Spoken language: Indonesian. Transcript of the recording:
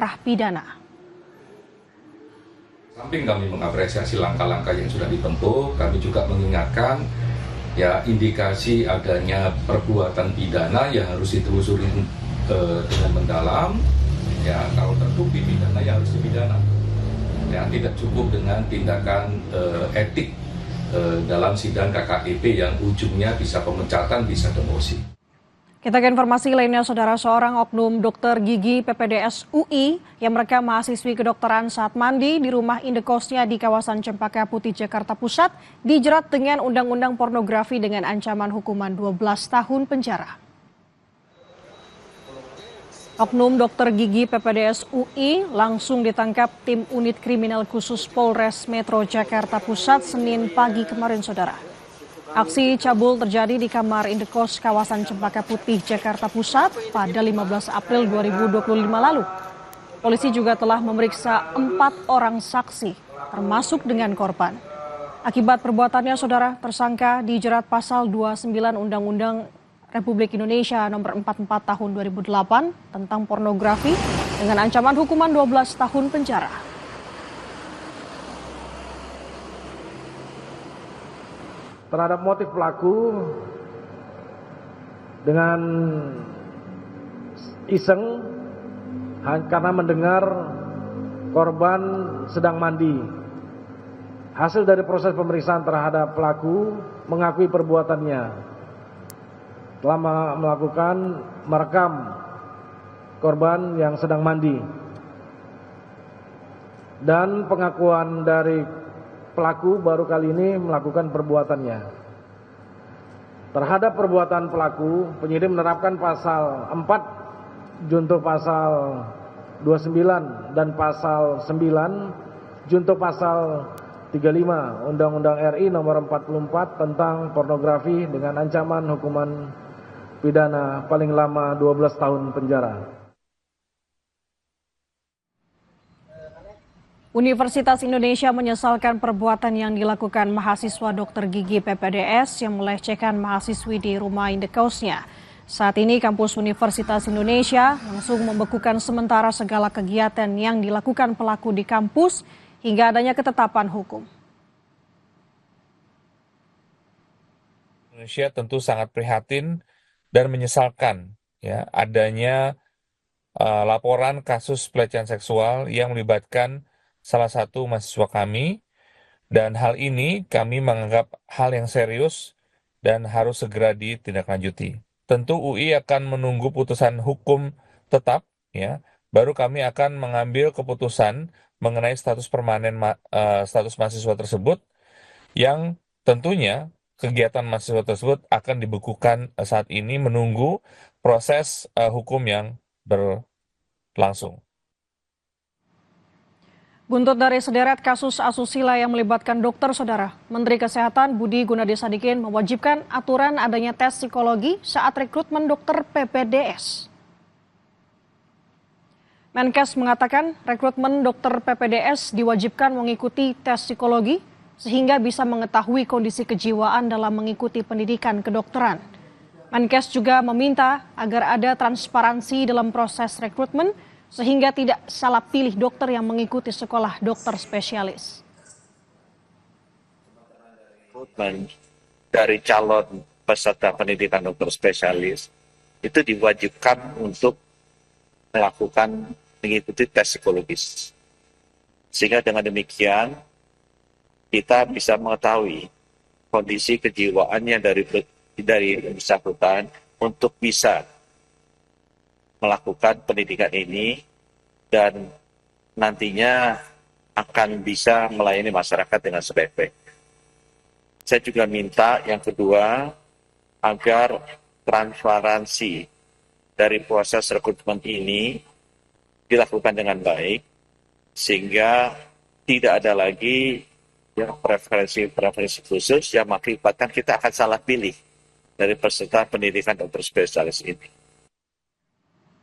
arah pidana. Samping kami mengapresiasi langkah-langkah yang sudah ditempuh, kami juga mengingatkan ya indikasi adanya perbuatan pidana ya harus ditelusuri dengan mendalam. Ya kalau terbukti pidana ya harus dipidana. Ya tidak cukup dengan tindakan etik dalam sidang KKEP yang ujungnya bisa pemecatan, bisa demosi. Kita ke informasi lainnya, Saudara. Seorang oknum dokter gigi PPDS UI yang merekam mahasiswi kedokteran saat mandi di rumah indekosnya di kawasan Cempaka Putih, Jakarta Pusat dijerat dengan undang-undang pornografi dengan ancaman hukuman 12 tahun penjara. Oknum dokter gigi PPDS UI langsung ditangkap tim unit kriminal khusus Polres Metro Jakarta Pusat Senin pagi kemarin, Saudara. Aksi cabul terjadi di kamar indekos kawasan Cempaka Putih, Jakarta Pusat pada 15 April 2025 lalu. Polisi juga telah memeriksa 4 orang saksi, termasuk dengan korban. Akibat perbuatannya, Saudara, tersangka dijerat pasal 29 Undang-Undang Republik Indonesia nomor 44 tahun 2008 tentang pornografi dengan ancaman hukuman 12 tahun penjara. Terhadap motif pelaku dengan iseng karena mendengar korban sedang mandi. Hasil dari proses pemeriksaan terhadap pelaku mengakui perbuatannya telah melakukan merekam korban yang sedang mandi, dan pengakuan dari pelaku baru kali ini melakukan perbuatannya. Terhadap perbuatan pelaku, penyidik menerapkan pasal 4 junto pasal 29 dan pasal 9 junto pasal 35 Undang-Undang RI nomor 44 tentang pornografi dengan ancaman hukuman pidana paling lama 12 tahun penjara. Universitas Indonesia menyesalkan perbuatan yang dilakukan mahasiswa dokter gigi PPDS yang melecehkan mahasiswi di rumah indekosnya. Saat ini kampus Universitas Indonesia langsung membekukan sementara segala kegiatan yang dilakukan pelaku di kampus hingga adanya ketetapan hukum. Indonesia tentu sangat prihatin dan menyesalkan ya adanya laporan kasus pelecehan seksual yang melibatkan salah satu mahasiswa kami, dan hal ini kami menganggap hal yang serius dan harus segera ditindaklanjuti. Tentu UI akan menunggu putusan hukum tetap, ya, baru kami akan mengambil keputusan mengenai status permanen status mahasiswa tersebut, yang tentunya kegiatan mahasiswa tersebut akan dibekukan saat ini menunggu proses hukum yang berlangsung. Buntut dari sederet kasus asusila yang melibatkan dokter, Saudara, Menteri Kesehatan Budi Gunadi Sadikin mewajibkan aturan adanya tes psikologi saat rekrutmen dokter PPDS. Menkes mengatakan rekrutmen dokter PPDS diwajibkan mengikuti tes psikologi sehingga bisa mengetahui kondisi kejiwaan dalam mengikuti pendidikan kedokteran. Menkes juga meminta agar ada transparansi dalam proses rekrutmen sehingga tidak salah pilih dokter yang mengikuti sekolah dokter spesialis. Rekrutmen dari calon peserta pendidikan dokter spesialis itu diwajibkan untuk mengikuti tes psikologis. Sehingga dengan demikian kita bisa mengetahui kondisi kejiwaannya dari bersangkutan untuk bisa melakukan pendidikan ini dan nantinya akan bisa melayani masyarakat dengan sebaik-baik. Saya juga minta yang kedua agar transparansi dari proses rekrutmen ini dilakukan dengan baik sehingga tidak ada lagi yang preferensi khusus yang mengakibatkan kita akan salah pilih dari peserta pendidikan dokter spesialis ini.